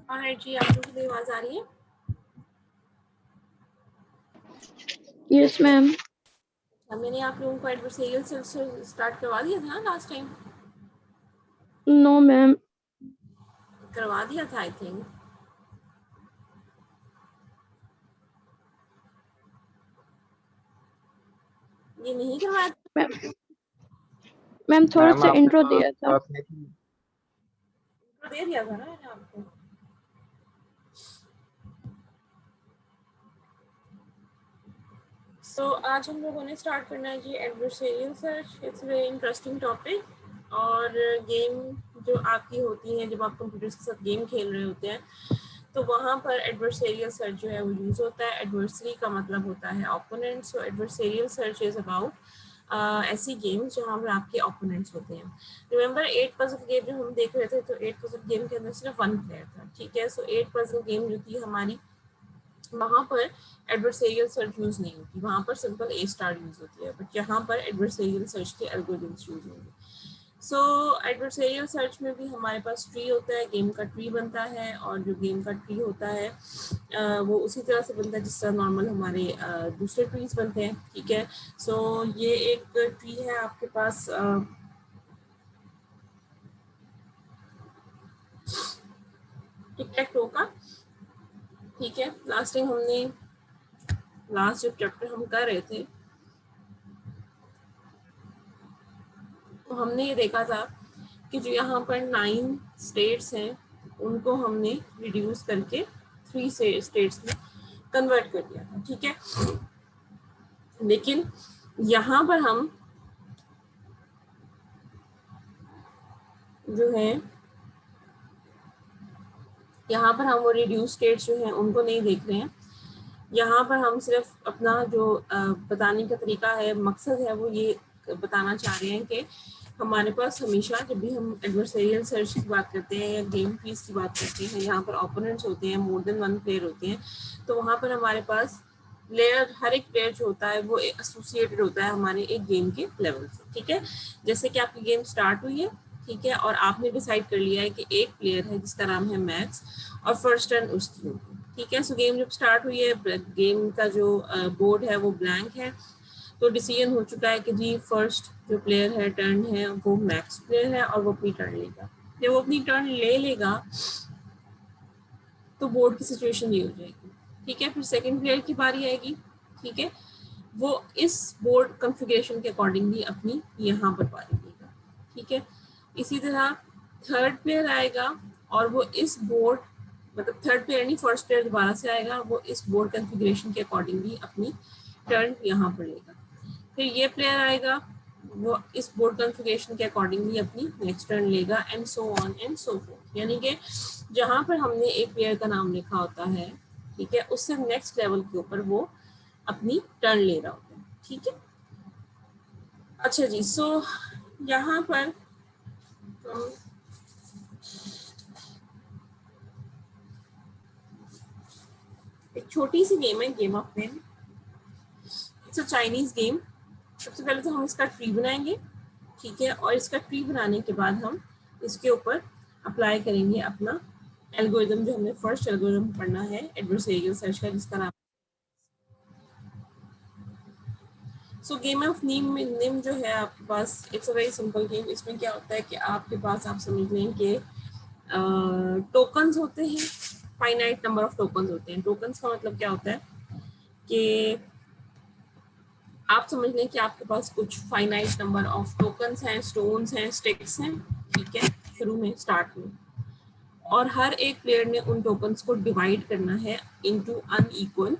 Alright जी, आप लोगों की आवाज आ रही है? Yes ma'am. मैंने आप लोगों को एडवर्सरियल से स्टार्ट करवा दिया था ना लास्ट टाइम? No ma'am. करवा दिया था आई थिंक। ये नहीं करवाया था? मैम थोड़ा मैम सा आपने इंट्रो दिया था। तो दे दिया था ना मैंने आपको। सो आज हम लोगों ने स्टार्ट करना है जी adversarial search. It's very interesting topic. और गेम जो आपकी होती है, जब आप कंप्यूटर्स के साथ गेम खेल रहे होते हैं तो वहाँ पर एडवर्सरियल सर्च जो है वो यूज़ होता है। एडवर्सरी का मतलब होता है opponent. So adversarial search is about ऐसी गेम्स जहाँ पर आपके ओपोनेंट्स होते हैं। रिमेंबर 8 पजल गेम जो हम देख रहे थे, तो 8 पजल गेम के अंदर सिर्फ 1 प्लेयर था, ठीक है। सो 8 पजल गेम जो थी हमारी, वहाँ पर एडवर्सरियल सर्च यूज़ नहीं होती, वहाँ पर सिंपल ए स्टार यूज़ होती है। बट यहाँ पर एडवर्सरियल सर्च के एल्गोरिथम्स यूज़ होंगे। सो एडवर्सरियल सर्च में भी हमारे पास ट्री होता है, गेम का ट्री बनता है। और जो गेम का ट्री होता है वो उसी तरह से बनता है जिस तरह नॉर्मल हमारे दूसरे ट्रीज बनते हैं, ठीक है। सो ये एक ट्री है आपके पास टिक-टैक-टो का, ठीक है। लास्ट टाइम हमने लास्ट जब चैप्टर हम कर रहे थे तो हमने ये देखा था कि जो यहाँ पर 9 स्टेट्स हैं उनको हमने रिड्यूस करके 3 स्टेट्स में कन्वर्ट कर दिया था, ठीक है। लेकिन यहाँ पर हम जो है यहाँ पर हम वो रिड्यूस स्टेट्स जो हैं उनको नहीं देख रहे हैं। यहाँ पर हम सिर्फ अपना जो बताने का तरीका है, मकसद है, वो ये बताना चाह रहे हैं कि हमारे पास हमेशा जब भी हम एडवर्सरियल सर्च की बात करते हैं या गेम ट्रीज की बात करते हैं, यहाँ पर ओपोनेंट्स होते हैं, मोर देन 1 प्लेयर होते हैं, तो वहाँ पर हमारे पास प्लेयर, हर एक प्लेयर जो होता है वो एसोसिएटेड होता है हमारे एक गेम के लेवल से, ठीक है। जैसे कि आपकी गेम स्टार्ट हुई है, ठीक है, और आपने डिसाइड कर लिया है कि एक प्लेयर है जिसका नाम है मैक्स और फर्स्ट टर्न उसकी होगी, ठीक है। सो गेम जब स्टार्ट हुई है, गेम का जो बोर्ड है वो ब्लैंक है, तो डिसीजन हो चुका है कि जी फर्स्ट जो प्लेयर है, टर्न है, वो मैक्स प्लेयर है और वो अपनी टर्न लेगा। जब वो अपनी टर्न ले लेगा तो बोर्ड की सिचुएशन ये हो जाएगी, ठीक है। फिर सेकंड प्लेयर की बारी आएगी, ठीक है, वो इस बोर्ड कॉन्फ़िगरेशन के अकॉर्डिंगली अपनी यहाँ पर बारी लेगा, ठीक है। इसी तरह थर्ड प्लेयर आएगा और वो इस बोर्ड, मतलब थर्ड प्लेयर नहीं, फर्स्ट प्लेयर दोबारा से आएगा, वो इस बोर्ड कॉन्फ़िगरेशन के अकॉर्डिंगली अपनी टर्न यहाँ पर लेगा। फिर ये प्लेयर आएगा, वो इस बोर्ड कॉन्फ़िगरेशन के अकॉर्डिंगली अपनी नेक्स्ट टर्न लेगा, and so on and so fourth. यानी कि जहाँ पर हमने एक प्लेयर का नाम लिखा होता है, ठीक है, उससे नेक्स्ट लेवल के ऊपर वो अपनी टर्न ले रहा होता है, ठीक है। अच्छा जी, सो यहाँ पर एक छोटी सी गेम है, game of name. It's a Chinese game. सबसे पहले तो हम इसका ट्री बनाएंगे, ठीक है, और इसका ट्री बनाने के बाद हम इसके ऊपर अप्लाई करेंगे अपना एल्गोरिथम, जो हमने फर्स्ट एल्गोरिथम पढ़ना है एडवर्सरियल सर्च का, जिसका नाम सो गेम ऑफ नेम जो है आपके पास, it's a very simple game. इसमें क्या होता है कि आपके पास, आप समझ लें कि टोकन्स होते हैं, फाइनाइट नंबर ऑफ टोकन्स होते हैं। टोकन्स का मतलब क्या होता है कि आप समझ लें कि आपके पास कुछ फाइनाइट नंबर ऑफ टोकन्स हैं, स्टोन्स हैं, स्टिक्स हैं, ठीक है, शुरू में, स्टार्ट में, और हर एक प्लेयर ने उन टोकन्स को डिवाइड करना है इनटू अनइक्वल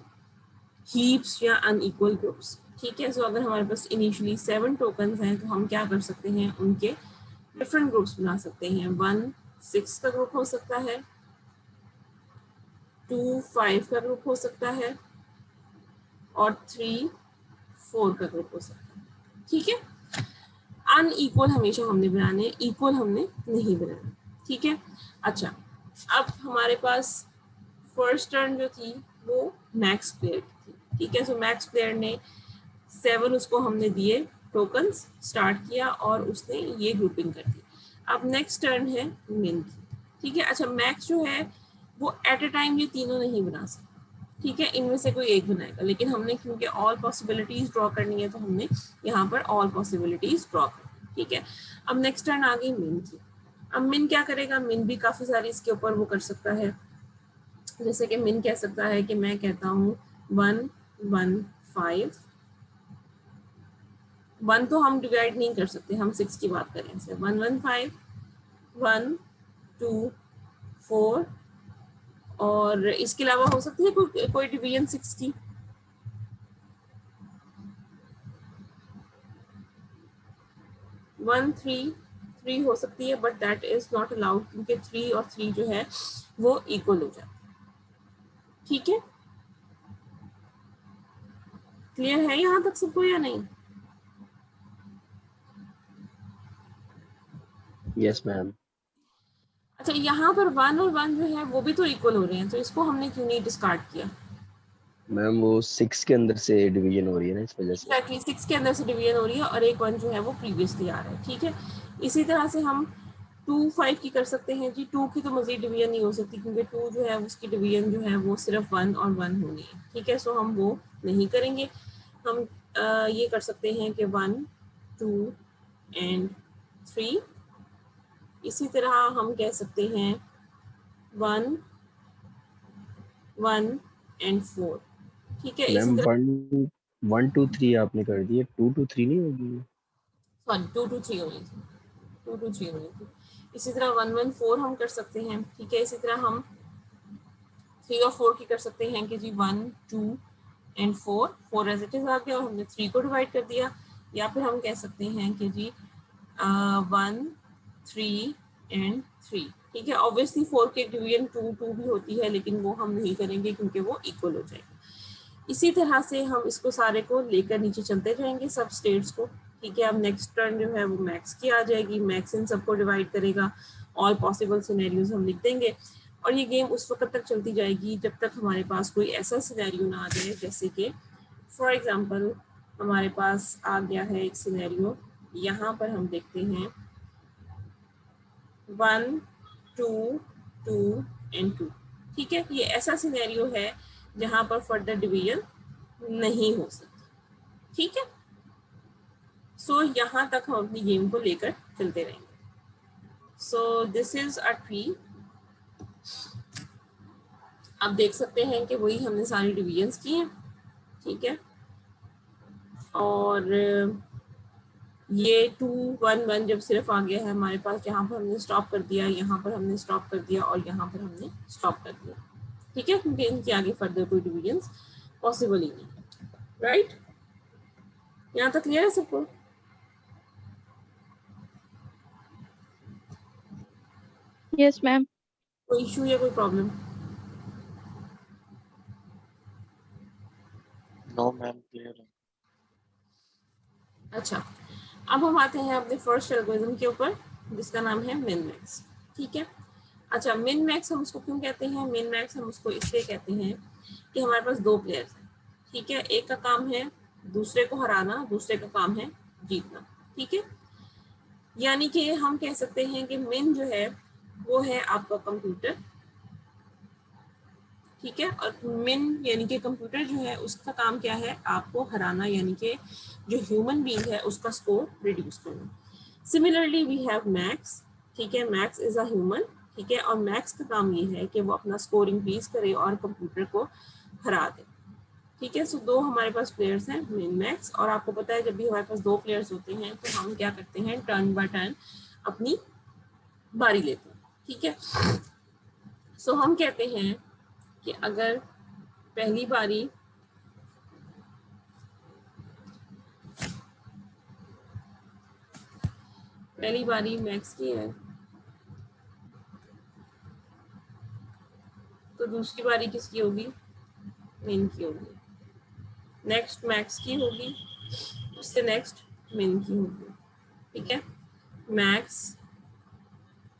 हीप्स या अनइक्वल ग्रुप्स, ठीक है। सो अगर हमारे पास इनिशियली 7 टोकन्स हैं तो हम क्या कर सकते हैं, उनके डिफरेंट ग्रुप्स बना सकते हैं। 1 6 का ग्रुप हो सकता है, 2 5 का ग्रुप हो सकता है, और 3 4 का ग्रुप हो सकता है, ठीक है। अनइक्वल हमेशा हमने बनाने, इक्वल हमने नहीं बनाना, ठीक है। अच्छा, अब हमारे पास फर्स्ट टर्न जो थी वो मैक्स प्लेयर की थी, ठीक है। सो मैक्स प्लेयर ने 7 उसको हमने दिए टोकन्स, स्टार्ट किया और उसने ये ग्रुपिंग कर दी। अब नेक्स्ट टर्न है मिन की, ठीक है। अच्छा, मैक्स जो है वो एट ए टाइम ये तीनों नहीं बना सकता, ठीक है, इनमें से कोई एक बनाएगा। लेकिन हमने क्योंकि ऑल पॉसिबिलिटीज ड्रॉ करनी है तो हमने यहाँ पर ऑल पॉसिबिलिटीज ड्रॉ कर, ठीक है। अब नेक्स्ट टर्न आ गई मिन की। अब मिन क्या करेगा, मिन भी काफी सारी इसके ऊपर वो कर सकता है। जैसे कि मिन कह सकता है कि मैं कहता हूँ 1 1 5, 1 तो हम डिवाइड नहीं कर सकते, हम 6 की बात करें से 1 1 5 1 2 4, और इसके अलावा हो सकती है कोई डिवीजन 6 की। 1 3 3 हो सकती है, but that is not allowed क्योंकि 3 और 3 जो है वो इक्वल हो जाए, ठीक है। क्लियर है यहाँ तक सबको या नहीं? Yes ma'am. अच्छा, यहाँ पर 1 और 1 जो है वो भी तो इक्वल हो रहे हैं, तो इसको हमने क्यों नहीं डिस्कार्ड किया? मैम वो 6 के अंदर से डिवीजन हो रही है ना, इस वजह से। एग्जैक्टली 6 के अंदर से डिवीजन हो रही है और एक 1 जो है वो प्रीवियसली आ रहा है, ठीक है। इसी तरह से हम 2 5 की कर सकते हैं जी। 2 की तो मजीद डिवीजन नहीं हो सकती क्योंकि 2 जो है उसकी डिवीजन जो है वो सिर्फ 1 और 1 होनी है, ठीक है। सो हम वो नहीं करेंगे। हम ये कर सकते हैं कि 1 2 एंड 3। इसी तरह हम कह सकते हैं 1 1 एंड 4, ठीक है। इसी मैम तरह 1 2 3 आपने कर दिए, 2 2 3 नहीं होगी? सॉरी 2 2 3 होनी थी, 2 2 3 होनी थी। इसी तरह 1 1 4 हम कर सकते हैं, ठीक है। इसी तरह हम 3 और 4 की कर सकते हैं कि जी 1 2 एंड 4, 4 एज इट इज आ गया और हमने 3 को डिवाइड कर दिया। या फिर हम कह सकते हैं कि जी 1 3 एंड 3, ठीक है। ऑब्वियसली 4 की डिवीजन 2 2 भी होती है, लेकिन वो हम नहीं करेंगे क्योंकि वो इक्वल हो जाएगा। इसी तरह से हम इसको सारे को लेकर नीचे चलते जाएंगे, सब स्टेट्स को, ठीक है। अब नेक्स्ट टर्न जो है वो मैक्स की आ जाएगी। मैक्स इन सबको डिवाइड करेगा, ऑल पॉसिबल सिनेरियोज हम लिख देंगे और ये गेम उस वक्त तक चलती जाएगी जब तक हमारे पास कोई ऐसा सिनेरियो ना आ जाए। जैसे कि फॉर एग्जांपल हमारे पास आ गया है एक सिनेरियो, यहाँ पर हम देखते हैं 1 2 2 एंड 2, ठीक है। ये ऐसा सिनेरियो है जहाँ पर फर्दर डिवीजन नहीं हो सकती, ठीक है। सो यहाँ तक हम अपनी गेम को लेकर चलते रहेंगे। सो दिस इज अ ट्री। आप देख सकते हैं कि वही हमने सारी डिवीजन्स की हैं, ठीक है। और ये 2 1 1 जब सिर्फ आ गया है हमारे पास, जहाँ पर हमने स्टॉप कर दिया, यहाँ पर हमने स्टॉप कर दिया और यहाँ पर हमने स्टॉप कर दिया, ठीक है, क्योंकि इनके आगे फर्दर कोई डिवीजन्स पॉसिबल ही नहीं, राइट। यहाँ तक क्लियर है सबको? Yes, ma'am. कोई इशू या कोई प्रॉब्लम? नो मैम, क्लियर है। अच्छा, अब हम आते हैं अपने फर्स्ट एल्गोरिथम के ऊपर जिसका नाम है मिन मैक्स, ठीक है। अच्छा, मिन मैक्स हम उसको क्यों कहते हैं? मिन मैक्स हम उसको इसलिए कहते हैं कि हमारे पास दो प्लेयर्स हैं, ठीक है। एक का काम है दूसरे को हराना, दूसरे का काम है जीतना, ठीक है। यानी कि हम कह सकते हैं कि मिन जो है वो है आपका कंप्यूटर, ठीक है। और मिन यानी कि कंप्यूटर जो है उसका काम क्या है? आपको हराना, यानी कि जो ह्यूमन बीइंग है उसका स्कोर रिड्यूस करना। सिमिलरली वी हैव मैक्स, ठीक है। मैक्स इज अ ह्यूमन, ठीक है। और मैक्स का काम ये है कि वो अपना स्कोर इंक्रीज करे और कंप्यूटर को हरा दे, ठीक है। सो दो हमारे पास प्लेयर्स हैं, मिन मैक्स। और आपको पता है जब भी हमारे पास दो प्लेयर्स होते हैं तो हम क्या करते हैं, टर्न बाय टर्न अपनी बारी लेते हैं, ठीक है। सो हम कहते हैं कि अगर पहली बारी मैक्स की है तो दूसरी बारी किसकी होगी? मिन की होगी। नेक्स्ट मैक्स की होगी, उससे नेक्स्ट मिन की होगी, ठीक है। मैक्स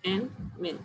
एंड मिन,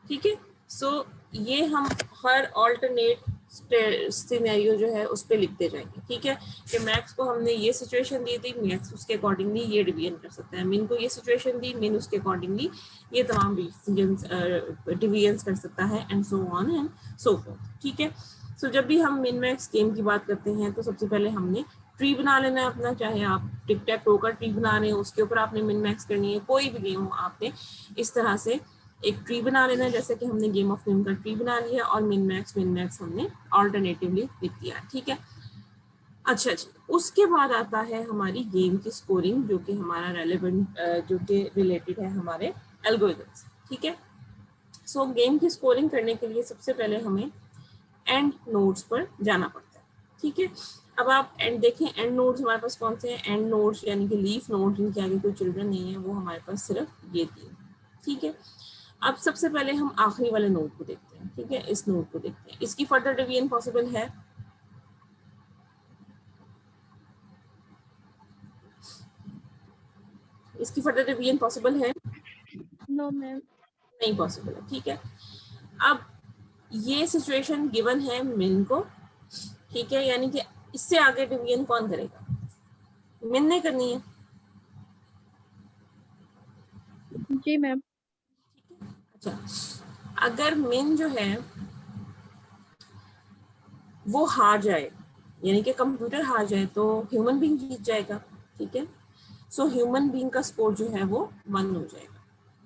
ठीक है। सो ये हम हर ऑल्टरनेट सिनेरियो जो है उस पर लिखते जाएंगे, ठीक है, कि मैक्स को हमने ये सिचुएशन दी थी, मैक्स उसके अकॉर्डिंगली ये डिवीजन कर सकता है, मिन को ये सिचुएशन दी, मिन उसके अकॉर्डिंगली ये तमाम डिवीजन्स कर सकता है, and so on and so fourth, ठीक है। सो जब भी हम मिन मैक्स गेम की बात करते हैं तो सबसे पहले हमने ट्री बना लेना है अपना, चाहे आप टिक टैक टो का ट्री बना रहे हो, उसके ऊपर आपने मिन मैक्स करनी है, कोई भी गेम हो आपने इस तरह से एक ट्री बना लेना है, जैसे कि हमने गेम ऑफ मिन का ट्री बना लिया और मिन मैक्स हमने ऑल्टरनेटिवली लिख दिया, ठीक है। अच्छा जी, उसके बाद आता है हमारी गेम की स्कोरिंग, जो कि हमारा रेलेवेंट, जो कि रिलेटेड है हमारे एल्गोरिथम से, ठीक है। सो गेम की स्कोरिंग करने के लिए सबसे पहले हमें एंड नोड्स पर जाना पड़ता है, ठीक है। अब आप एंड देखें, एंड नोड्स हमारे पास कौन से हैं, एंड नोड्स यानी कि लीफ नोड्स जिनके आगे कोई चिल्ड्रन नहीं है, वो हमारे पास सिर्फ ये तीन, ठीक है। अब सबसे पहले हम आखिरी वाले नोड को देखते हैं, ठीक है, इस नोड को देखते हैं, इसकी फर्दर डिवीजन पॉसिबल है? इसकी फर्दर डिवीजन पॉसिबल है? No ma'am. नहीं पॉसिबल है, ठीक है। अब ये सिचुएशन गिवन है मिन को, ठीक है, यानी कि इससे आगे डिवीजन कौन करेगा? मिन ने करनी है। जी मैम। अच्छा, अगर मिन जो है वो हार जाए, यानी कि कंप्यूटर हार जाए, तो ह्यूमन बीइंग जीत जाएगा, ठीक है। सो ह्यूमन बीइंग का स्कोर जो है वो 1 हो जाएगा।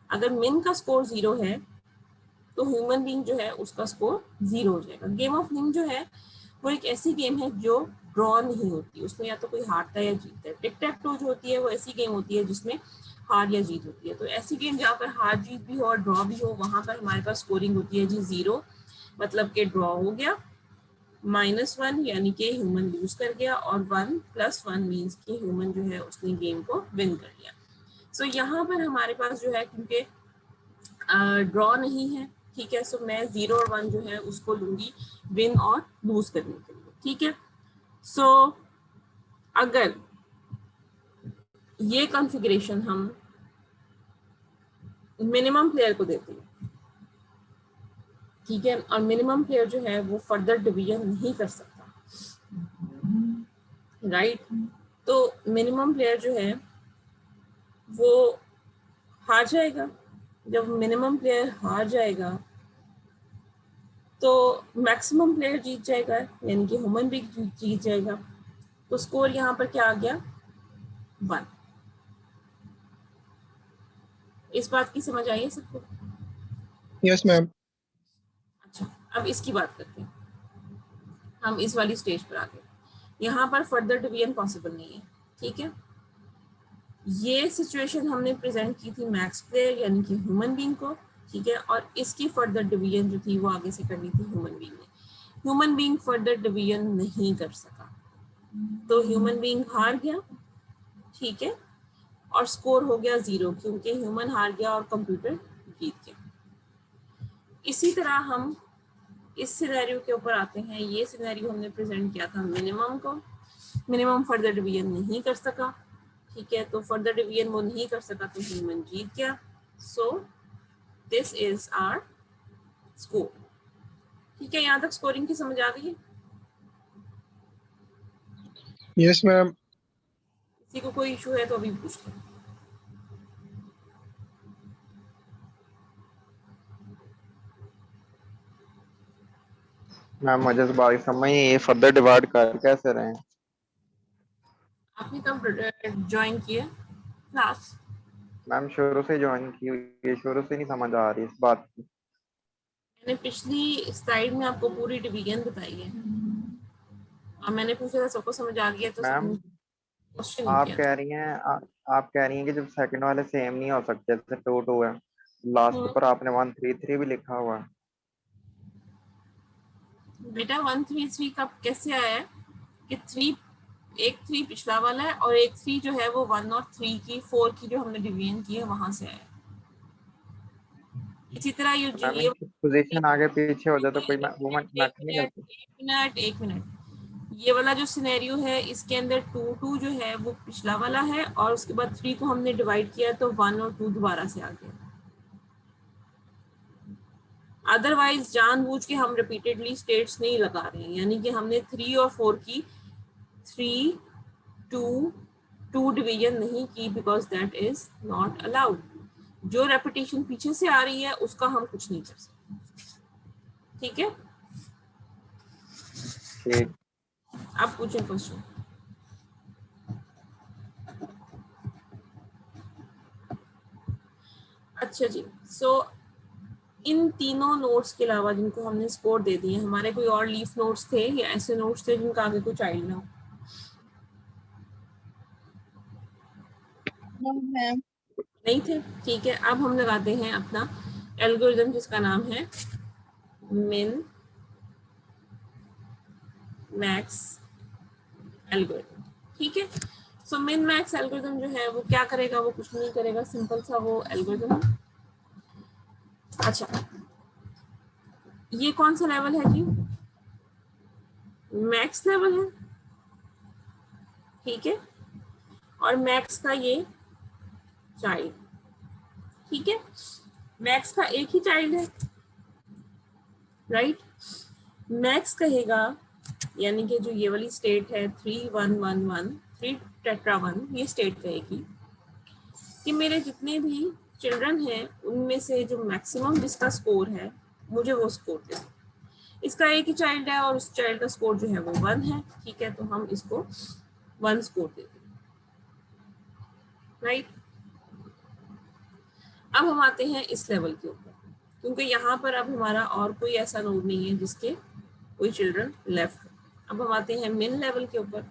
अगर मिन का स्कोर 0 है तो ह्यूमन बीइंग जो है उसका स्कोर 0 हो जाएगा। गेम ऑफ मिन जो है वो एक ऐसी गेम है जो ड्रॉ नहीं होती, उसमें या तो कोई हारता है या जीतता है। टिक टैक टो जो होती है वो ऐसी गेम होती है जिसमें हार या जीत होती है। तो ऐसी गेम जहाँ पर हार जीत भी हो और ड्रॉ भी हो, वहां पर हमारे पास स्कोरिंग होती है जी 0, मतलब कि ड्रॉ हो गया, -1 यानी कि ह्यूमन लूज कर गया, और 1 + 1 मीन्स कि ह्यूमन जो है उसने गेम को विन कर लिया। सो यहाँ पर हमारे पास जो है, क्योंकि ड्रॉ नहीं है, ठीक है, सो मैं 0 और 1 जो है उसको लूंगी विन और लूज करने के लिए, ठीक है। सो अगर ये कॉन्फ़िगरेशन हम मिनिमम प्लेयर को देते हैं, ठीक है, और मिनिमम प्लेयर जो है वो फर्दर डिवीजन नहीं कर सकता, राइट। तो मिनिमम प्लेयर जो है वो हार जाएगा। जब मिनिमम प्लेयर हार जाएगा तो मैक्सिमम प्लेयर जीत जाएगा, यानी कि ह्यूमन भी जीत जाएगा। तो स्कोर यहाँ पर क्या आ गया? 1। इस बात की समझ आई है सबको? Yes ma'am. अच्छा, अब इसकी बात करते हैं, हम इस वाली स्टेज पर आ गए। यहाँ पर फर्दर डिवीजन पॉसिबल नहीं है, ठीक है। ये सिचुएशन हमने प्रेजेंट की थी मैक्स प्लेयर यानी कि ह्यूमन बीइंग को, ठीक है, और इसकी फर्दर डिवीजन जो थी वो आगे से करनी थी ह्यूमन बीइंग ने। ह्यूमन बीइंग फर्दर डिवीजन नहीं कर सका, तो ह्यूमन बीइंग हार गया, ठीक है, और स्कोर हो गया 0, क्योंकि ह्यूमन हार गया और कंप्यूटर जीत गया। इसी तरह हम इस सिनेरियो के ऊपर आते हैं। ये सिनेरियो हमने प्रेजेंट किया था मिनिमम को, मिनिमम फर्दर डिवीजन नहीं कर सका, ठीक है, तो फर्दर डिवीजन वो नहीं कर सका तो ह्यूमन जीत गया। So this is our score, ठीक है। यहाँ तक स्कोरिंग की समझ आ गई है? Yes ma'am. किसी को कोई इशू है तो अभी पूछ लो। मैम मुझे तो बात समझ नहीं, ये फर्दर डिवाइड कर कैसे रहे हैं? आपने कब ज्वाइन किया क्लास? मैम शुरू से ज्वाइन की हुई है, शुरू से नहीं समझ आ रही इस बात की। मैंने पिछली स्लाइड में आपको पूरी डिवीजन बताई है, और मैंने पूछा था सबको समझ आ गया, तो मैम क्वेश्चन नहीं आप किया कह रही हैं आप कह रही हैं कि जब सेकंड वाले सेम नहीं हो सकते, जैसे 2 2 है, लास्ट पर आपने 1 3 3 भी लिखा हुआ है। बेटा 1 3 3 कब कैसे आया है कि 3, एक 3 पिछला वाला है और एक 3 जो है वो 1 और 3 की 4 की जो हमने डिवीजन की है वहां से आया। इसी तरह ये मैम ये इनकी पोजीशन आगे पीछे हो जाए तो कोई वो एक मैटर नहीं मिनट करती। एक मिनट, ये वाला जो सिनेरियो है इसके अंदर 2 2 जो है वो पिछला वाला है, और उसके बाद 3 को हमने डिवाइड किया तो 1 और 2 दोबारा से आ गया। अदरवाइज जानबूझ के हम रिपीटेडली स्टेट्स नहीं लगा रहे हैं, यानी कि हमने 3 और 4 की 3 2 2 डिवीजन नहीं की, because that is not allowed. जो रेपिटेशन पीछे से आ रही है उसका हम कुछ नहीं कर सकते, ठीक है। ठीक। अब पूछें क्वेश्चन। अच्छा जी, सो इन तीनों नोट्स के अलावा जिनको हमने स्कोर दे दिए, हमारे कोई और लीफ नोट्स थे या ऐसे नोट्स थे जिनका आगे कोई चाइल्ड ना हो? No ma'am. नहीं थे, ठीक है। अब हम लगाते हैं अपना एल्गोरिथम जिसका नाम है मिन मैक्स एल्गोरिथम, ठीक है। सो मिन मैक्स एल्गोरिथम जो है वो क्या करेगा, वो कुछ नहीं करेगा, सिंपल सा वो एल्गोरिथम है। अच्छा, ये कौन सा लेवल है जी? मैक्स लेवल है, ठीक है। और मैक्स का ये चाइल्ड, ठीक है। मैक्स का एक ही चाइल्ड है, राइट। मैक्स कहेगा, यानी कि जो ये वाली स्टेट है 3 1 1 1 3 टेट्रा 1, ये स्टेट कहेगी कि मेरे जितने भी चिल्ड्रन हैं उनमें से जो मैक्सिमम जिसका स्कोर है मुझे वो स्कोर दे। इसका एक ही चाइल्ड है और उस चाइल्ड का स्कोर जो है वो 1 है, ठीक है। तो हम इसको 1 स्कोर देते हैं, राइट। अब हम आते हैं इस लेवल के ऊपर, क्योंकि यहाँ पर अब हमारा और कोई ऐसा नोड नहीं है जिसके कोई चिल्ड्रन लेफ्ट। अब हम आते हैं मिन लेवल के ऊपर।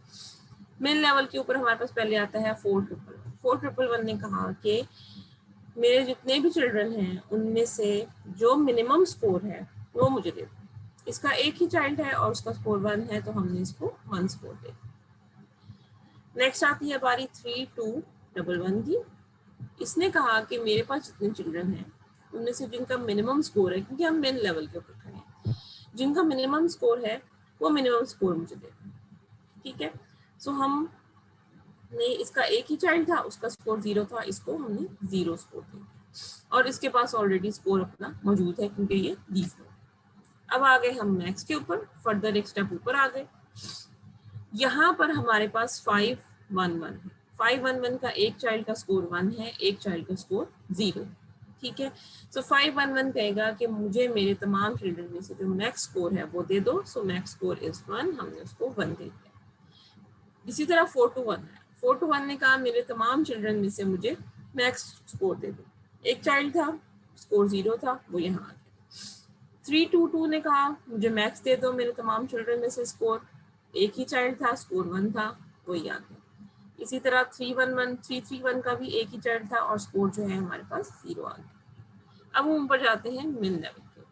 मिन लेवल के ऊपर हमारे पास पहले आता है 4,111 ने कहा कि मेरे जितने भी चिल्ड्रन हैं उनमें से जो मिनिमम स्कोर है वो मुझे दे दो। इसका एक ही चाइल्ड है और उसका स्कोर 1 है, तो हमने इसको 1 स्कोर दे। नेक्स्ट आती है बारी 3,211 की। इसने कहा कि मेरे पास जितने चिल्ड्रन हैं उनमें से जिनका मिनिमम स्कोर है, क्योंकि हम मिन लेवल के ऊपर खड़े हैं, जिनका मिनिमम स्कोर है वो मिनिमम स्कोर मुझे दे दो, ठीक है। सो हमने इसका एक ही चाइल्ड था, उसका स्कोर 0 था, इसको हमने 0 स्कोर दिया और इसके पास ऑलरेडी स्कोर अपना मौजूद है क्योंकि ये लीफ है। अब आ गए हम मैक्स के ऊपर, फर्दर एक स्टेप ऊपर आ गए। यहाँ पर हमारे पास 511 है। 511 का एक चाइल्ड का स्कोर 1 है, एक चाइल्ड का स्कोर 0, ठीक है। सो 511 कहेगा कि मुझे मेरे तमाम चिल्ड्रन में से जो मैक्स स्कोर है वो दे दो। सो मैक्स स्कोर इज 1, हमने उसको 1 दे दिया। इसी तरह 421 है। 421 ने कहा मेरे तमाम चिल्ड्रन में से मुझे मैक्स स्कोर दे दो। एक चाइल्ड था, स्कोर 0 था, वो यहाँ आ गया। 322 ने कहा मुझे मैक्स दे दो मेरे तमाम चिल्ड्रन में से स्कोर, एक ही चाइल्ड था, स्कोर 1 था, वो यहाँ आ गया। इसी तरह 331 का भी एक ही चाइल्ड था और स्कोर जो है हमारे पास 0 आ गया। अब हम ऊपर जाते हैं मिन लेवल के।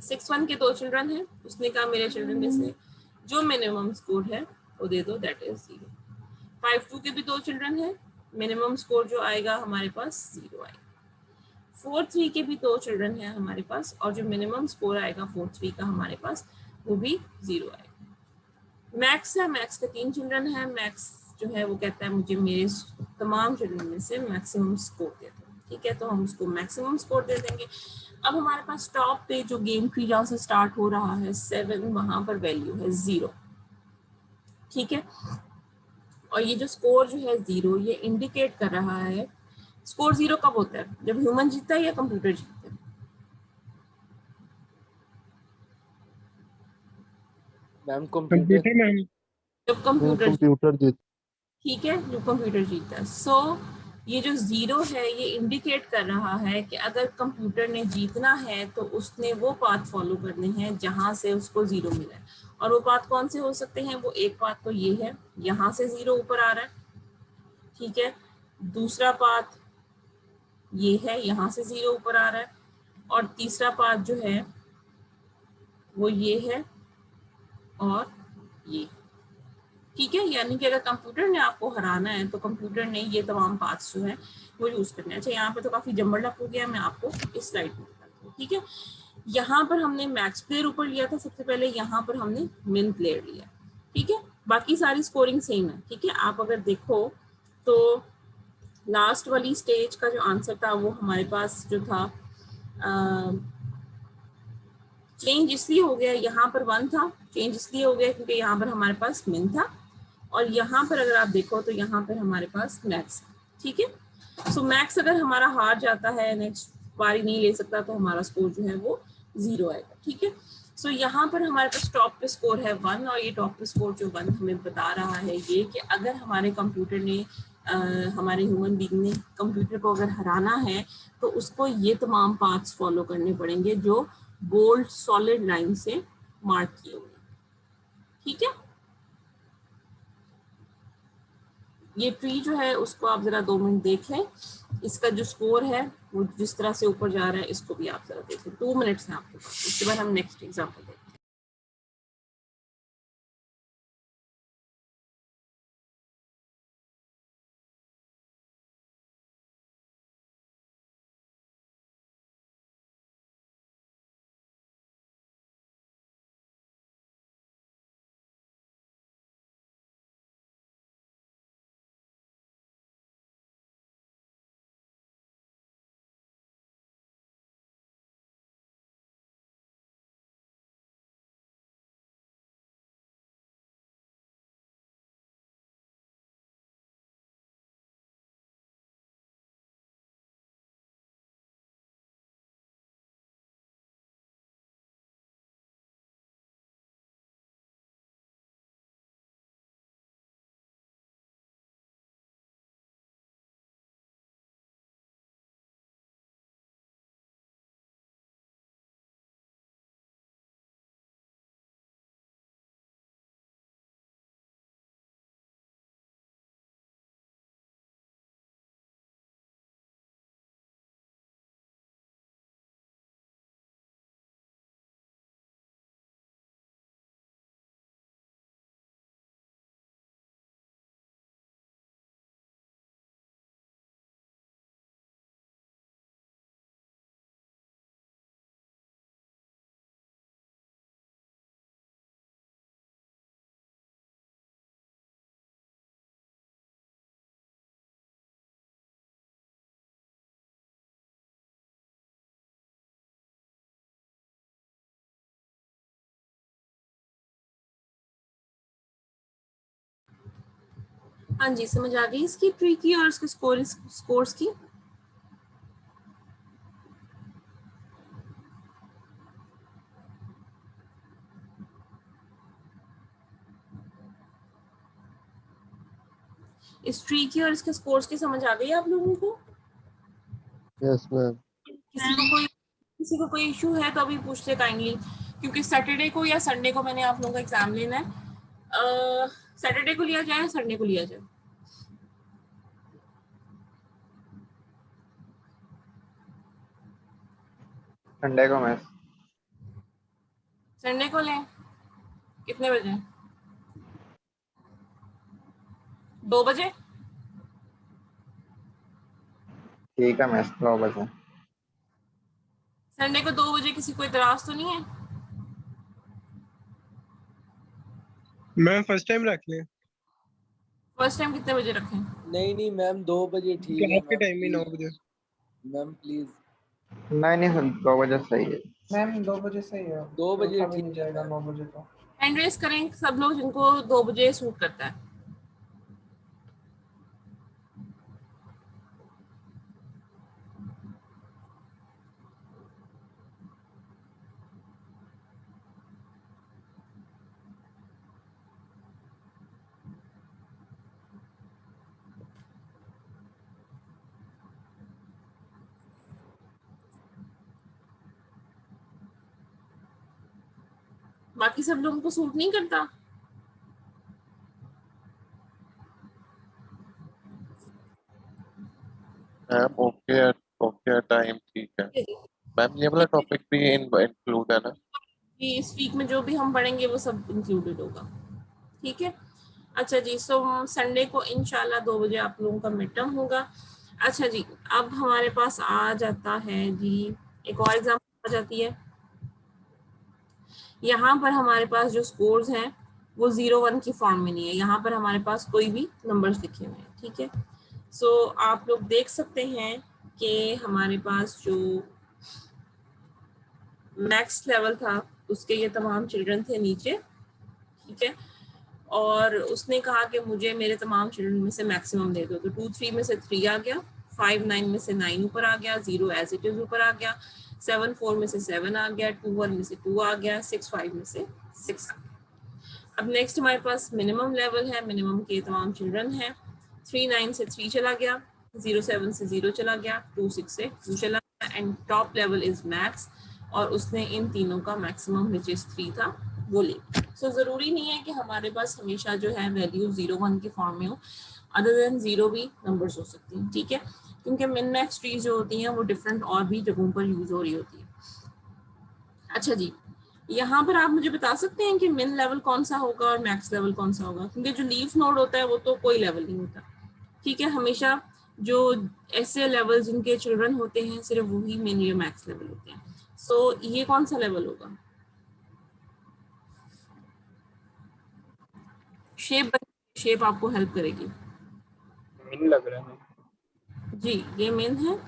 61 के 2 चिल्ड्रन हैं, उसने कहा मेरे चिल्ड्रन में से जो मिनिमम स्कोर है वो दे दो, दैट इज 0। 52 के भी 2 चिल्ड्रन हैं, मिनिमम स्कोर जो आएगा हमारे पास 0 आएगा। 43 के भी 2 चिल्ड्रन हैं हमारे पास और जो मिनिमम स्कोर आएगा 43 का हमारे पास वो भी 0 आएगा। मैक्स है, मैक्स के 3 चिल्ड्रन हैं, मैक्स जो है वो कहता है मुझे मेरे तमाम चिल्ड्रन में से मैक्सिमम स्कोर दे दो, ठीक है। तो हम उसको मैक्सिमम स्कोर दे देंगे। अब हमारे पास टॉप पे जो गेम ट्री जहाँ से स्टार्ट हो रहा है 7, वहां पर वैल्यू है 0, ठीक है। और ये जो स्कोर जो है 0 ये इंडिकेट कर रहा है, स्कोर 0 कब होता है, जब ह्यूमन जीतता है या कंप्यूटर जीतता है? Ma'am computer ma'am. जब कंप्यूटर कंप्यूटर जीत ठीक है, जो कंप्यूटर जीतता है। सो ये जो 0 है ये इंडिकेट कर रहा है कि अगर कंप्यूटर ने जीतना है तो उसने वो पाथ फॉलो करने हैं जहां से उसको 0 मिला है। और वो पाथ कौन से हो सकते हैं? वो एक पाथ तो ये है, यहाँ से 0 ऊपर आ रहा है, ठीक है। दूसरा पाथ ये है, यहाँ से 0 ऊपर आ रहा है। और तीसरा पाथ जो है वो ये है और ये, ठीक है। यानी कि अगर कंप्यूटर ने आपको हराना है तो कंप्यूटर ने ये तमाम पाथ्स जो है वो यूज करने हैं। अच्छा, यहाँ पे तो काफी जम्बड़लप हो गया, मैं आपको इस स्लाइड में बताती हूँ, ठीक है। यहाँ पर हमने मैक्स प्लेयर ऊपर लिया था सबसे पहले, यहाँ पर हमने मिन प्लेयर लिया, ठीक है। बाकी सारी स्कोरिंग सेम है, ठीक है। आप अगर देखो तो लास्ट वाली स्टेज का जो आंसर था वो हमारे पास जो था चेंज इसलिए हो गया, यहाँ पर 1 था, चेंज इसलिए हो गया क्योंकि यहाँ पर हमारे पास min था, और यहाँ पर अगर आप देखो तो यहाँ पर हमारे पास मैक्स, ठीक है। सो मैक्स अगर हमारा हार जाता है, नेक्स्ट बारी नहीं ले सकता, तो हमारा स्कोर जो है वो 0 आएगा, ठीक है। सो यहाँ पर हमारे पास टॉप पे स्कोर है 1, और ये टॉप पे स्कोर जो 1 हमें बता रहा है ये कि अगर हमारे कंप्यूटर ने हमारे ह्यूमन बीइंग ने कंप्यूटर को अगर हराना है तो उसको ये तमाम पाथ्स फॉलो करने पड़ेंगे जो बोल्ड सॉलिड लाइन से मार्क किए हुए, ठीक है। ये ट्री जो है उसको आप जरा 2 मिनट देख लें, इसका जो स्कोर है वो जिस तरह से ऊपर जा रहा है इसको भी आप जरा देख लें। 2 मिनट्स हैं आपके पास, उसके बाद हम नेक्स्ट एग्जाम्पल देखते हैं। हाँ जी, समझ आ गई इसकी ट्री की और इसके स्कोर्स की। इस ट्री की और इसके स्कोर्स की समझ आ गई आप लोगों को? Yes ma'am. किसी को कोई इशू है तो अभी पूछ ले काइंडली, क्योंकि सैटरडे को या संडे को मैंने आप लोगों का एग्जाम लेना है। सैटरडे को लिया जाए, संडे को लिया जाए? संडे को मैम। संडे को लें, कितने बजे? 2 बजे? ठीक है मैम, 9 बजे। संडे को 2 बजे किसी को इतराज तो नहीं है? मैम फर्स्ट टाइम रख लें। फर्स्ट टाइम कितने बजे रखें? नहीं मैम 2 बजे ठीक है क्लास के मैम, टाइम में 9 बजे। Ma'am please. नहीं 2 बजे सही है मैम 2 बजे सही है, 2 बजे उठा भी ठीक नहीं है जाएगा मैम। 9 बजे तो। हैंड रेस करें सब लोग जिनको 2 बजे सूट करता है। बाकी सब लोगों को सूट नहीं करता? मैम ओके टाइम ठीक है मैम। ये वाला टॉपिक भी इंक्लूड है ना? कि इस वीक में जो भी हम पढ़ेंगे वो सब इंक्लूडेड होगा, ठीक है। अच्छा जी, सो संडे को इंशाल्लाह 2 बजे आप लोगों का मिड टर्म होगा। अच्छा जी, अब हमारे पास आ जाता है जी एक और एग्जाम्पल आ जाती है। यहाँ पर हमारे पास जो स्कोर्स हैं वो 0-1 की फॉर्म में नहीं है, यहाँ पर हमारे पास कोई भी नंबर्स लिखे हुए हैं, ठीक है। सो आप लोग देख सकते हैं कि हमारे पास जो मैक्स लेवल था उसके ये तमाम चिल्ड्रन थे नीचे, ठीक है, और उसने कहा कि मुझे मेरे तमाम चिल्ड्रन में से मैक्सिमम दे दो। तो 2 3 में से 3 आ गया, 5 9 में से 9 ऊपर आ गया, 0 एज इट इज ऊपर आ गया, 7 4 में से 7 आ गया, 2 1 में से 2 आ गया, 6 5 में से 6 आ गया। अब नेक्स्ट हमारे पास मिनिमम लेवल है, मिनिमम के तमाम चिल्ड्रन हैं। 3 9 से 3 चला गया, 0 7 से 0 चला गया, 2 6 से 2 चला गया, and top level is max, और उसने इन तीनों का मैक्सिमम विच इज 3 था वो ली। सो जरूरी नहीं है कि हमारे पास हमेशा जो है वैल्यू 0 1 के फॉर्म में हो, अदर देन 0 भी नंबर्स हो सकती हैं, ठीक है, क्योंकि मिन मैक्स ट्रीज जो होती हैं वो डिफरेंट और भी जगहों पर यूज हो रही होती है। अच्छा जी, यहाँ पर आप मुझे बता सकते हैं कि मिन लेवल कौन सा होगा और मैक्स लेवल कौन सा होगा, क्योंकि जो लीफ नोड होता है वो तो कोई लेवल नहीं होता, ठीक है, हमेशा जो ऐसे लेवल जिनके चिल्ड्रन होते हैं सिर्फ वही मिन या मैक्स लेवल होते हैं। सो ये कौन सा लेवल होगा? शेप आपको हेल्प करेगी मिन लग रहा है जी, ये मिन है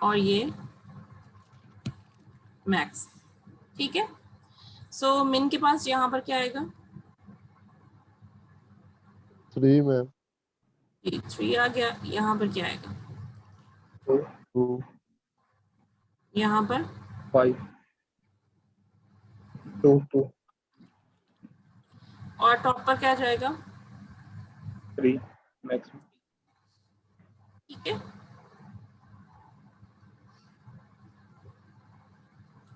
और ये मैक्स, ठीक है। सो मिन के पास यहाँ पर क्या आएगा? 3 मैम। 3 आ गया। यहाँ पर क्या आएगा? 2 यहाँ पर 5 2 2 और टॉप पर क्या जाएगा? 3 मैक्सिमम। ठीक है,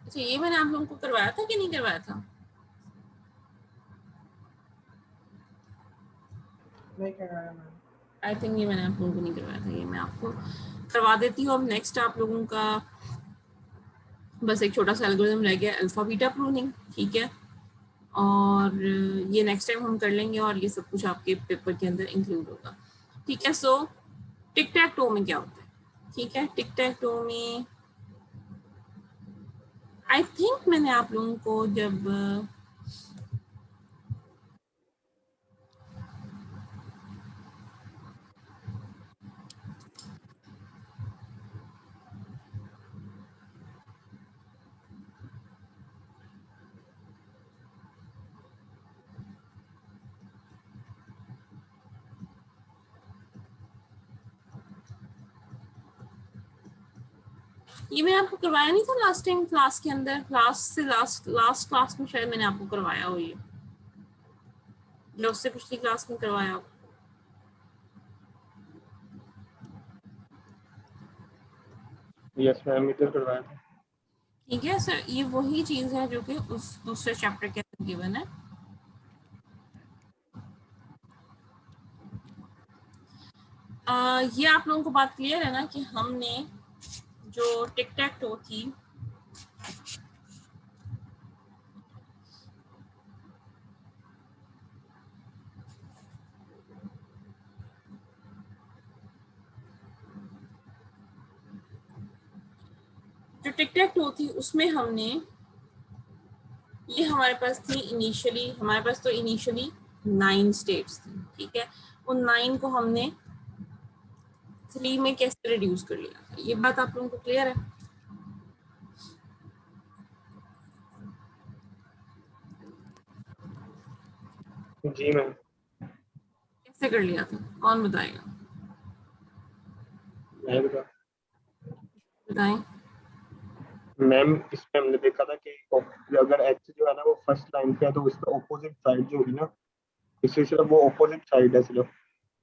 अच्छा ये मैंने आप लोगों को करवाया था कि नहीं करवाया था? नहीं करवाया मैम। आई थिंक ये मैंने आप लोगों को नहीं करवाया था, ये मैं आपको करवा देती हूँ। अब नेक्स्ट आप लोगों का बस एक छोटा सा एल्गोरिथम रह गया, अल्फा बीटा प्रूनिंग, ठीक है, और ये नेक्स्ट टाइम हम कर लेंगे और ये सब कुछ आपके पेपर के अंदर इंक्लूड होगा, ठीक है। सो टिक टैक टो में क्या होता है? ठीक है, टिक टैक टो में आई थिंक मैंने आप लोगों को जब ये मैंने आपको करवाया नहीं था लास्ट टाइम क्लास के अंदर, लास्ट क्लास में शायद मैंने आपको करवाया हो, ये जो उससे पिछली क्लास में करवाया हो। यस मैम, इधर करवाया था। ठीक है सर, ये वही चीज है जो कि उस दूसरे चैप्टर के अंदर गिवन है। ये आप लोगों को बात क्लियर है ना कि हमने जो टिक टैक टो थी जो टिक टैक टो थी उसमें हमने ये हमारे पास थी इनिशियली, हमारे पास तो इनिशियली 9 स्टेट्स थी, ठीक है, उन 9 को हमने 3 में कैसे रिड्यूस कर लिया था, ये बात आप लोगों को क्लियर है? जी मैम। कैसे कर लिया था, कौन बताएगा? मैं बता बताएं। मैम, इसमें हमने देखा था कि अगर एच जो है ना वो फर्स्ट लाइन पे है तो उसका ऑपोजिट साइड जो होगी ना, इससे सिर्फ वो ऑपोजिट साइड है, सिर्फ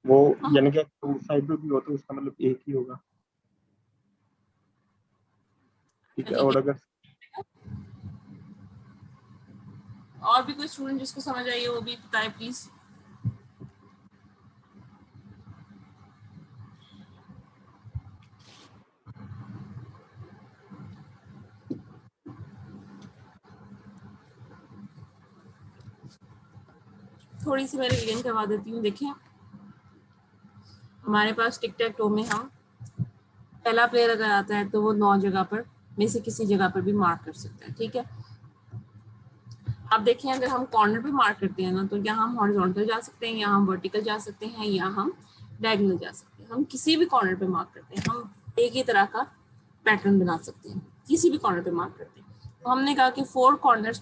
वो, यानी कि टू साइड पे भी हो तो उसका मतलब एक ही होगा, ठीक है। और अगर और भी कोई स्टूडेंट जिसको समझ आई हो वो भी बताए प्लीज। थोड़ी सी मैं रिवीजन करवा देती हूँ। देखें, हमारे पास टिक टैक टो में हम पहला प्लेयर अगर आता है तो वो 9 जगह पर में से किसी जगह पर भी मार्क कर सकते हैं, ठीक है। अब देखें, अगर हम कॉर्नर पे मार्क करते हैं ना तो यहाँ हम हॉरिजॉन्टल जा सकते हैं, यहाँ हम वर्टिकल जा सकते हैं, या हम डायगोनल जा सकते हैं। हम किसी भी कॉर्नर पे मार्क करते हैं हम एक ही तरह का पैटर्न बना सकते हैं, किसी भी कॉर्नर पे मार्क करते हैं। तो हमने कहा कि 4 कॉर्नर्स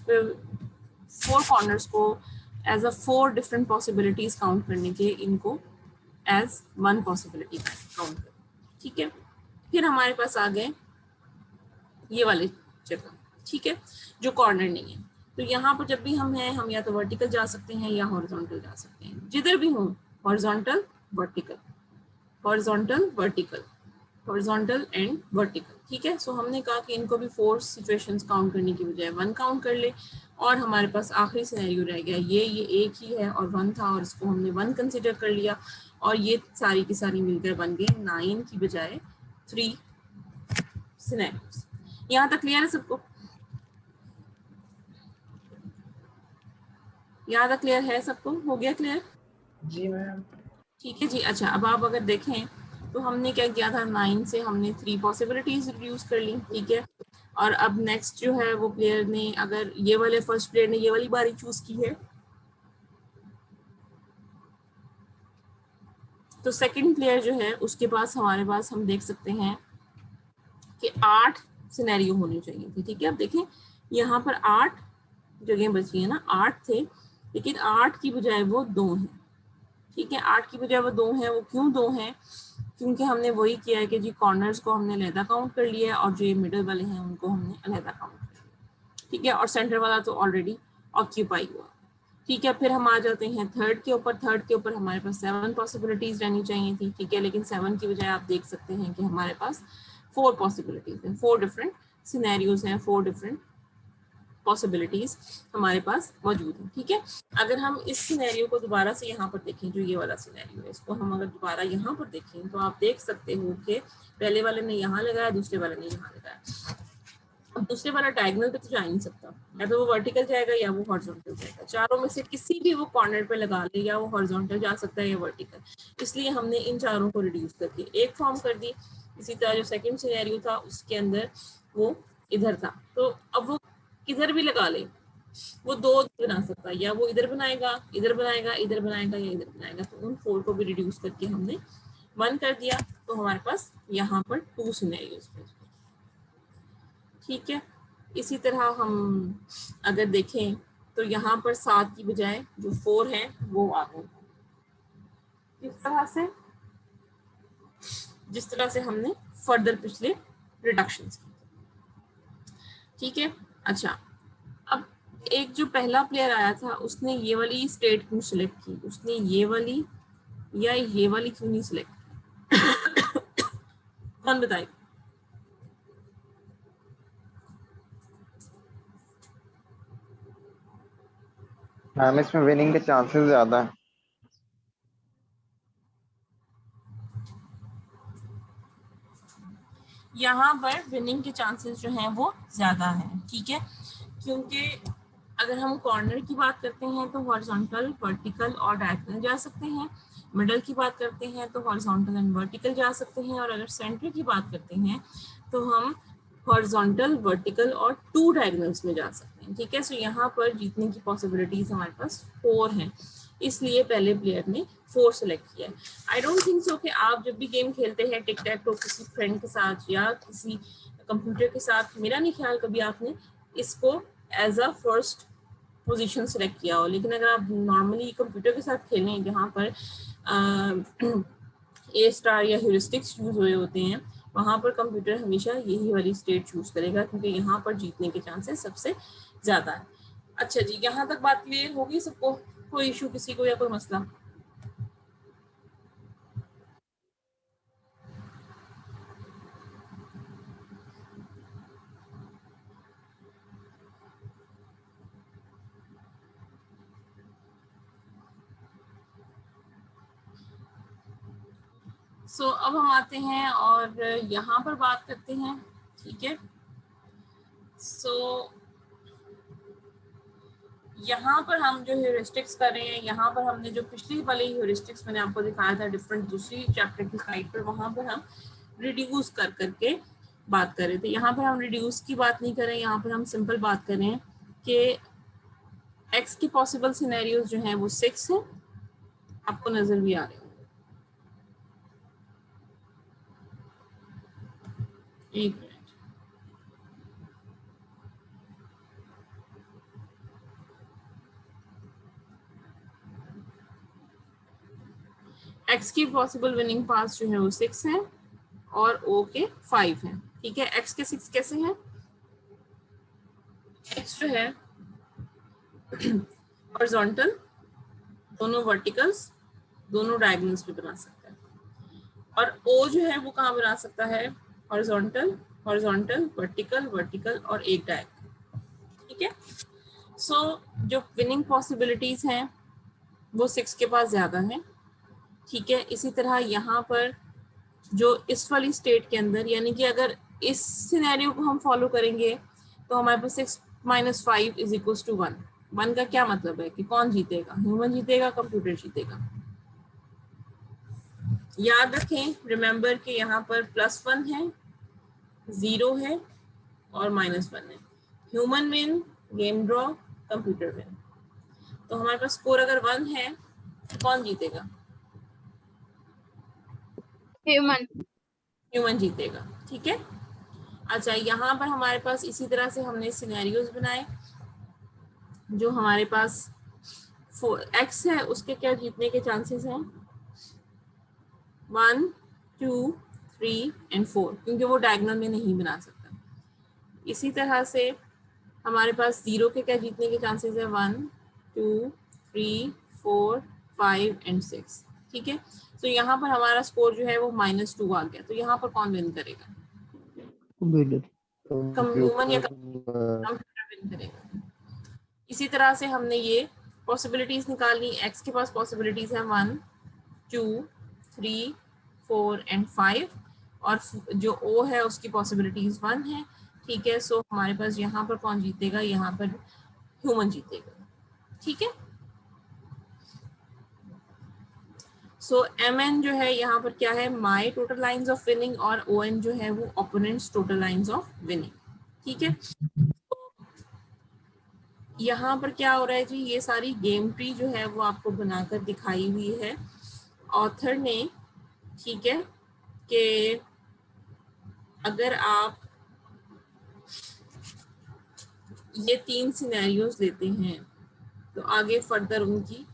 को as a 4 different possibilities count करने के इनको एज 1 पॉसिबिलिटी काउंट करें, ठीक है। फिर हमारे पास आ गए ये वाले जगह, ठीक है, जो कॉर्नर नहीं है। तो यहाँ पर जब भी हम हैं, हम या तो वर्टिकल जा सकते हैं या हॉरिजॉन्टल जा सकते हैं, जिधर भी हो, horizontal vertical, horizontal vertical, horizontal and vertical, ठीक है। सो हमने कहा कि इनको भी 4 सिचुएशंस काउंट करने की बजाय 1 काउंट कर ले, और हमारे पास आखिरी सिनेरियो रह गया ये एक ही है और 1 था, और इसको हमने 1 कंसिडर कर लिया, और ये सारी की सारी मिलकर बन गई 9 की बजाय 3 सिनेरियोस। यहाँ तक क्लियर है सबको? यहाँ तक क्लियर है सबको? हो गया क्लियर? जी मैम। ठीक है जी। अच्छा, अब आप अगर देखें तो हमने क्या किया था, 9 से हमने 3 पॉसिबिलिटीज रिड्यूस कर ली, ठीक है। और अब नेक्स्ट जो है वो प्लेयर ने, अगर ये वाले फर्स्ट प्लेयर ने ये वाली बारी चूज की है, तो सेकंड प्लेयर जो है उसके पास, हमारे पास हम देख सकते हैं कि 8 सिनेरियो होने चाहिए थे, ठीक है। अब देखें यहाँ पर 8 जगह बची है ना, 8 थे, लेकिन 8 की बजाय वो 2 हैं, ठीक है। 8 की बजाय वो 2 हैं। वो क्यों 2 हैं? क्योंकि हमने वही किया है कि जी कॉर्नर्स को हमने अलहदा काउंट कर लिया है, और जो ये मिडल वाले हैं उनको हमने अलहदा काउंट कर लिया, ठीक है। और सेंटर वाला तो ऑलरेडी ऑक्यूपाई हुआ, ठीक है। फिर हम आ जाते हैं थर्ड के ऊपर। थर्ड के ऊपर हमारे पास 7 पॉसिबिलिटीज रहनी चाहिए थी, ठीक है, लेकिन 7 की बजाय आप देख सकते हैं कि हमारे पास 4 पॉसिबिलिटीज हैं, 4 डिफरेंट सिनेरियोज हैं, 4 डिफरेंट पॉसिबिलिटीज हमारे पास मौजूद है, ठीक है। अगर हम इस सिनेरियो को दोबारा से यहाँ पर देखें, जो ये वाला सिनेरियो है, इसको हम अगर दोबारा यहाँ पर देखें तो आप देख सकते हो कि पहले वाले ने यहाँ लगाया, दूसरे वाले ने यहाँ लगाया। अब दूसरे वाला डायगोनल पे तो जा ही नहीं सकता, या तो वो वर्टिकल जाएगा या वो हॉरिजॉन्टल जाएगा। चारों में से किसी भी वो कॉर्नर पे लगा ले, या वो हॉरिजॉन्टल जा सकता है या वर्टिकल। इसलिए हमने इन चारों को रिड्यूस करके एक फॉर्म कर दी। इसी तरह जो सेकंड सिनेरियो था उसके अंदर वो इधर था, तो अब वो किधर भी लगा ले, वो 2 बना सकता है, या वो इधर बनाएगा, इधर बनाएगा, इधर बनाएगा, या इधर बनाएगा। तो उन 4 को भी रिड्यूस करके हमने 1 कर दिया, तो हमारे पास यहाँ पर 2 सिनेरियोज, ठीक है। इसी तरह हम अगर देखें तो यहाँ पर 7 की बजाय जो 4 है वो आ गए, जिस तरह से हमने फर्दर पिछले रिडक्शंस की, ठीक है। अच्छा, अब एक जो पहला प्लेयर आया था उसने ये वाली स्टेट क्यों सिलेक्ट की, उसने ये वाली या ये वाली क्यों नहीं सिलेक्ट की? कौन बताए? मैम इसमें विनिंग के चांसेस ज्यादा है। यहाँ पर विनिंग के चांसेस जो हैं वो ज़्यादा हैं, ठीक है, क्योंकि अगर हम कॉर्नर की बात करते हैं तो हॉरिजॉन्टल, वर्टिकल और डायगोनल जा सकते हैं। मिडल की बात करते हैं तो हॉरिजॉन्टल एंड वर्टिकल जा सकते हैं, और अगर सेंटर की बात करते हैं तो हम हॉरिजॉन्टल, वर्टिकल और 2 डायगोनल्स में जा सकते हैं, ठीक है। सो यहाँ पर जीतने की पॉसिबिलिटीज हमारे पास 4 हैं, इसलिए पहले प्लेयर ने 4 सेलेक्ट किया है। आई डोंट थिंक सो कि आप जब भी गेम खेलते हैं टिक टैक टो किसी फ्रेंड के साथ या किसी कंप्यूटर के साथ, मेरा नहीं ख्याल कभी आपने इसको as a first position select किया हो। लेकिन अगर आप नॉर्मली कंप्यूटर के साथ खेलें जहाँ पर ए स्टार या ह्यूरिस्टिक्स यूज हुए होते हैं, वहाँ पर कंप्यूटर हमेशा यही वाली स्टेट चूज करेगा, क्योंकि यहाँ पर जीतने के चांसेस सबसे ज़्यादा है। अच्छा जी, यहाँ तक बात क्लियर होगी सबको? कोई इशू किसी को या कोई मसला? सो अब हम आते हैं और यहाँ पर बात करते हैं, ठीक है। सो यहाँ पर हम जो ह्यूरिस्टिक्स कर रहे हैं, यहाँ पर हमने जो पिछली वाली ह्यूरिस्टिक्स मैंने आपको दिखाया था डिफरेंट दूसरी चैप्टर की साइड पर, वहाँ पर हम रिड्यूस कर करके बात कर रहे थे। यहाँ पर हम रिड्यूस की बात नहीं कर रहे हैं, यहाँ पर हम सिंपल बात कर रहे हैं कि एक्स की पॉसिबल सिनेरियोज जो हैं वो 6 हैं, आपको नजर भी आ रहे हैं। एक मिनट, x की पॉसिबल विनिंग पास जो है वो 6 है और o के 5 है। ठीक है, x के 6 कैसे हैं? x जो है हॉरिजॉन्टल, दोनों वर्टिकल्स, दोनों डायगोनल्स पे बना सकता है, और o जो है वो कहाँ बना सकता है? हॉरिजॉन्टल, हॉरिजॉन्टल, वर्टिकल, वर्टिकल और एक डायगोनल। ठीक है, सो जो विनिंग पॉसिबिलिटीज हैं वो 6 के पास ज्यादा है। ठीक है, इसी तरह यहाँ पर जो इस वाली स्टेट के अंदर, यानी कि अगर इस सिनेरियो को हम फॉलो करेंगे तो हमारे पास 6 - 5 = 1। 1 का क्या मतलब है कि कौन जीतेगा? ह्यूमन जीतेगा, कंप्यूटर जीतेगा? याद रखें, रिमेंबर कि यहाँ पर +1 है, 0 है और -1 है। Human win, game draw, computer win. तो हमारे पास स्कोर अगर 1 है तो कौन जीतेगा? ह्यूमन। ह्यूमन जीतेगा। ठीक है, अच्छा यहाँ पर हमारे पास इसी तरह से हमने सिनेरियोज बनाए। जो हमारे पास x है उसके क्या जीतने के चांसेस हैं? 1, 2, 3 और 4, क्योंकि वो डायगोनल में नहीं बना सकता। इसी तरह से हमारे पास 0 के क्या जीतने के चांसेस है? 1, 2, 3, 4, 5 और 6। ठीक है, तो यहाँ पर हमारा स्कोर जो है वो -2 आ गया। तो यहाँ पर कौन विन करेगा? ह्यूमन या कंप्यूटर विन करेगा? इसी तरह से हमने ये पॉसिबिलिटीज निकालनी। x के पास पॉसिबिलिटीज है 1, 2, 3, 4 और 5, और जो o है उसकी पॉसिबिलिटीज 1 है। ठीक है, सो हमारे पास यहाँ पर कौन जीतेगा? यहाँ पर ह्यूमन जीतेगा। ठीक है, सो mn जो है यहाँ पर क्या है? माई टोटल लाइंस ऑफ विनिंग, और on जो है वो opponents total lines of winning. ठीक है, यहाँ पर क्या हो रहा है जी? ये सारी गेम ट्री जो है वो आपको बनाकर दिखाई हुई है ऑथर ने। ठीक है, कि अगर आप ये 3 सिनेरियोज लेते हैं तो आगे फर्दर उनकी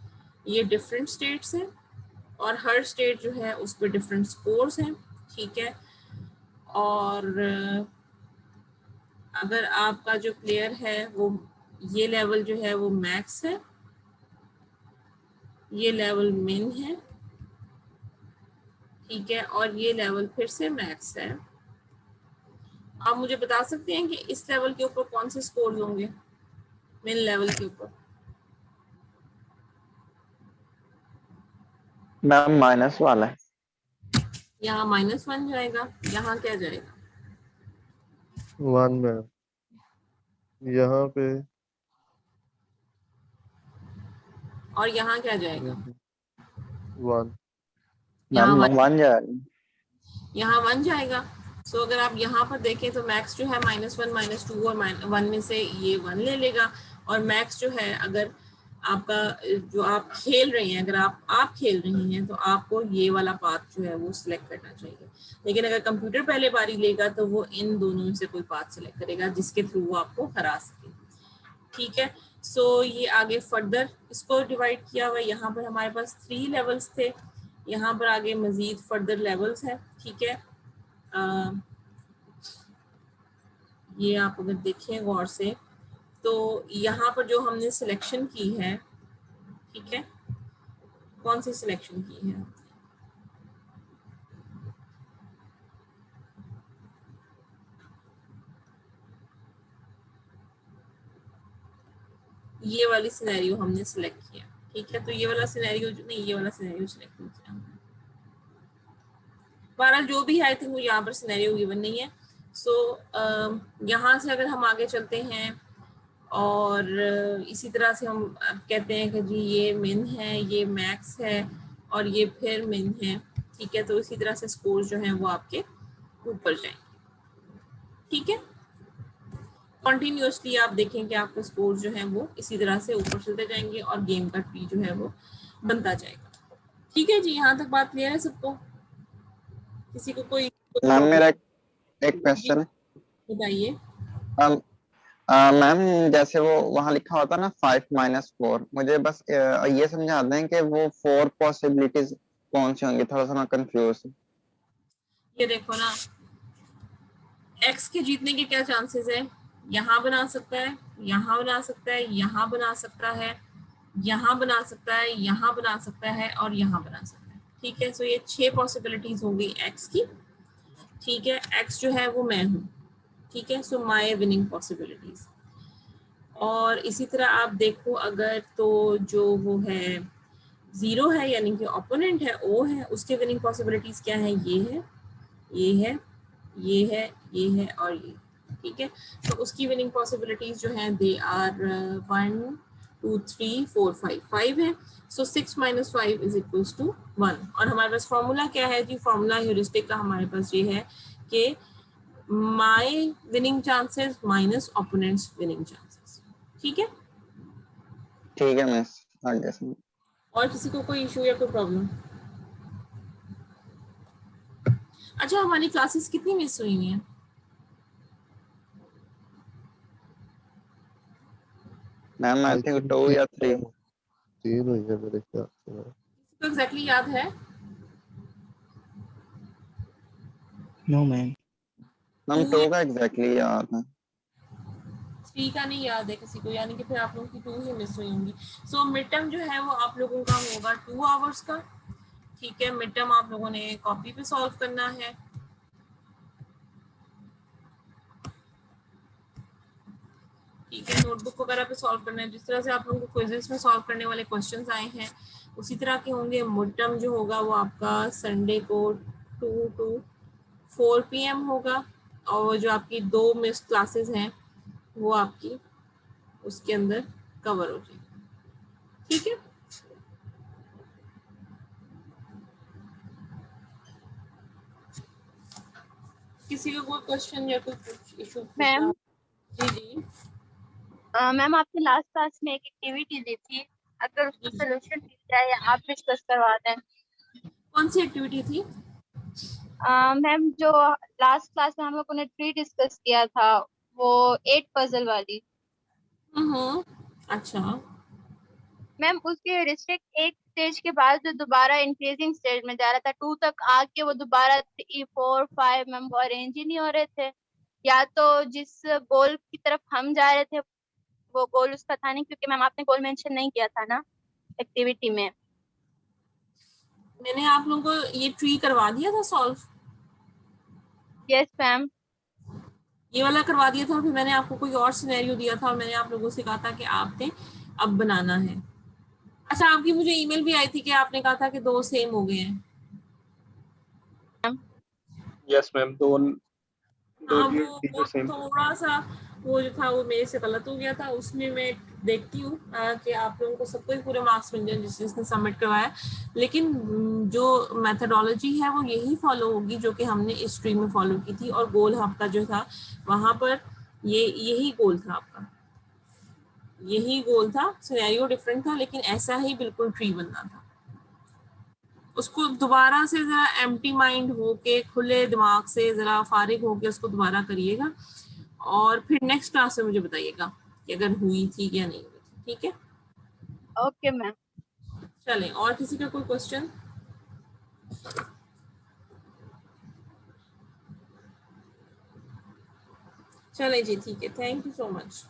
ये डिफरेंट स्टेट्स हैं, और हर स्टेट जो है उस पर डिफरेंट स्कोर्स हैं। ठीक है, और अगर आपका जो प्लेयर है वो ये लेवल जो है वो मैक्स है, ये लेवल मिन है, ठीक है, और ये लेवल फिर से मैक्स है। आप मुझे बता सकते हैं कि इस लेवल के ऊपर कौन से स्कोर होंगे? मिन लेवल के ऊपर मैम माइनस वाला है। यहाँ -1 जाएगा, यहाँ क्या जाएगा? 1 मैम, यहाँ पे और यहाँ क्या जाएगा? 1। यहाँ मैम 1 जाएगा। यहाँ 1 जाएगा। सो अगर आप यहाँ पर देखें तो मैक्स जो है -1, -2 और 1 में से ये 1 ले लेगा, और मैक्स जो है अगर आपका जो आप खेल रहे हैं, अगर आप खेल रही हैं तो आपको ये वाला पाथ जो है वो सिलेक्ट करना चाहिए। लेकिन अगर कंप्यूटर पहले बारी लेगा तो वो इन दोनों में से कोई पाथ सिलेक्ट करेगा जिसके थ्रू वो आपको हरा सके। ठीक है, सो ये आगे फर्दर इसको डिवाइड किया हुआ। यहाँ पर हमारे पास 3 लेवल्स थे, यहाँ पर आगे मजीद फर्दर लेवल्स है। ठीक है, ये आप अगर देखें गौर से तो यहाँ पर जो हमने सिलेक्शन की है, ठीक है, कौन सी सिलेक्शन की है? ये वाली सिनेरियो हमने सिलेक्ट किया। ठीक है, तो ये वाला सिनेरियो नहीं, ये वाला सिनेरियो सिलेक्ट नहीं किया हमने। बहरहाल जो भी है, आई थिंक वो यहाँ पर सिनेरियो गिवन नहीं है। सो यहाँ से अगर हम आगे चलते हैं और इसी तरह से हम कहते हैं कि जी ये मिन है, ये मैक्स है और ये फिर मिन है। ठीक है, तो इसी तरह से स्कोर जो है वो आपके ऊपर जाएंगे। ठीक है, कंटिन्यूअसली आप देखें कि आपका स्कोर जो है वो इसी तरह से ऊपर चलते जाएंगे और गेम का ट्री जो है वो बनता जाएगा। ठीक है जी, यहाँ तक बात क्लियर है सबको? किसी को कोई मैम मेरा एक क्वेश्चन है, बताइए। मैम जैसे वो वहाँ लिखा होता है ना 5 - 4, मुझे बस ये समझा दें कि वो 4 पॉसिबिलिटीज कौन से होंगे, थोड़ा सा मैं कंफ्यूज। ये देखो ना, x के जीतने के क्या चांसेस है, यहाँ बना सकता है, यहाँ बना सकता है, यहाँ बना सकता है, यहाँ बना सकता है, यहाँ बना सकता है और यहाँ बना सकता है। ठीक है, सो ये 6 पॉसिबिलिटीज हो गई x की। ठीक है, x जो है वो मैं हूँ। ठीक है, सो माय विनिंग पॉसिबिलिटीज। और इसी तरह आप देखो अगर तो जो वो है 0 है यानी कि ओपोनेंट है, ओ है, उसके विनिंग पॉसिबिलिटीज क्या है, ये है, ये है, ये है, ये है और ये। ठीक है, तो उसकी विनिंग पॉसिबिलिटीज जो हैं दे आर 1 2 3 4 5 5 है। सो 6 - 5 इज इक्वल्स टू 1। और हमारे पास फॉर्मूला क्या है जी, फॉर्मूला ह्यूरिस्टिक का हमारे पास ये है कि my winning chances minus opponents winning chances. ठीक है, ठीक है मिस, आगे से। और किसी को कोई इशू या कोई प्रॉब्लम? अच्छा, हमारी क्लासेस कितनी मिस हुई हैं? Ma'am I I think think 2 या 3। 3 हुई है मेरे ख्याल से। तो एग्जैक्टली याद है? No ma'am. मैम 2 का एग्जैक्टली याद है। 3 का नहीं याद है किसी को, यानी कि फिर आप लोगों की 2 ही मिस हुई होंगी। सो मिड टर्म जो है वो आप लोगों का होगा 2 आवर्स का। ठीक है, मिड टर्म आप लोगों ने कॉपी पे सॉल्व करना है। ठीक है, नोटबुक वगैरह पे सॉल्व करना है। जिस तरह से आप लोगों को क्विजेस में सॉल्व करने वाले क्वेश्चंस आए हैं उसी तरह के होंगे। मिड टर्म जो होगा वो आपका संडे को 2 to 4 PM होगा, और जो आपकी 2 मिस क्लासेस हैं वो आपकी उसके अंदर कवर हो जाएगी। ठीक है, किसी का कोई क्वेश्चन या कोई इशू? मैम, जी जी मैम आपने लास्ट क्लास में एक एक्टिविटी दी थी, अगर उसका सोल्यूशन मिल जाए आप डिस्कस करवा दें। कौन सी एक्टिविटी थी? मैम जो लास्ट क्लास में हम लोगों ने ट्री डिस्कस किया था, वो 8 पजल वाली। अच्छा, मैम उसके रिस्ट्रिक्ट एक स्टेज के बाद जो दोबारा इंक्रीजिंग स्टेज में जा रहा था 2 तक आके, वो दोबारा 3 4 5 मैम वो अरेंज ही नहीं हो रहे थे। या तो जिस गोल की तरफ हम जा रहे थे वो गोल उसका था नहीं, क्योंकि मैम आपने गोल मेंशन नहीं किया था ना एक्टिविटी में। मैंने आप लोगों को ये ट्री करवा दिया था सॉल्व, यस मैम। ये वाला करवा दिया था, और फिर मैंने आपको कोई और सिनेरियो दिया था और मैंने आप लोगों से कहा था कि आपने अब बनाना है। अच्छा, आपकी मुझे ईमेल भी आई थी कि आपने कहा था कि 2 सेम हो गए हैं। यस मैम, दो हाँ, टीचर वो सेम। थोड़ा सा वो जो था वो मेरे से गलत हो गया था। उसमें मैं देखती हूँ कि आप लोगों को सबको ही पूरे मार्क्स मिल जाए जिसने सबमिट करवाया, लेकिन जो मेथडोलॉजी है वो यही फॉलो होगी जो कि हमने इस स्ट्रीम में फॉलो की थी। और गोल आपका जो था वहां पर यही गोल था आपका, यही गोल था। सिनेरियो डिफरेंट था लेकिन ऐसा ही बिल्कुल ट्री बनना था। उसको दोबारा से जरा एम्प्टी माइंड होके, खुले दिमाग से जरा फारिग होके उसको दोबारा करिएगा, और फिर नेक्स्ट क्लास में मुझे बताइएगा कि अगर हुई थी या नहीं हुई थी। ठीक है, ओके मैम। चलें, और किसी का कोई क्वेश्चन? चलें जी, ठीक है, थैंक यू सो मच।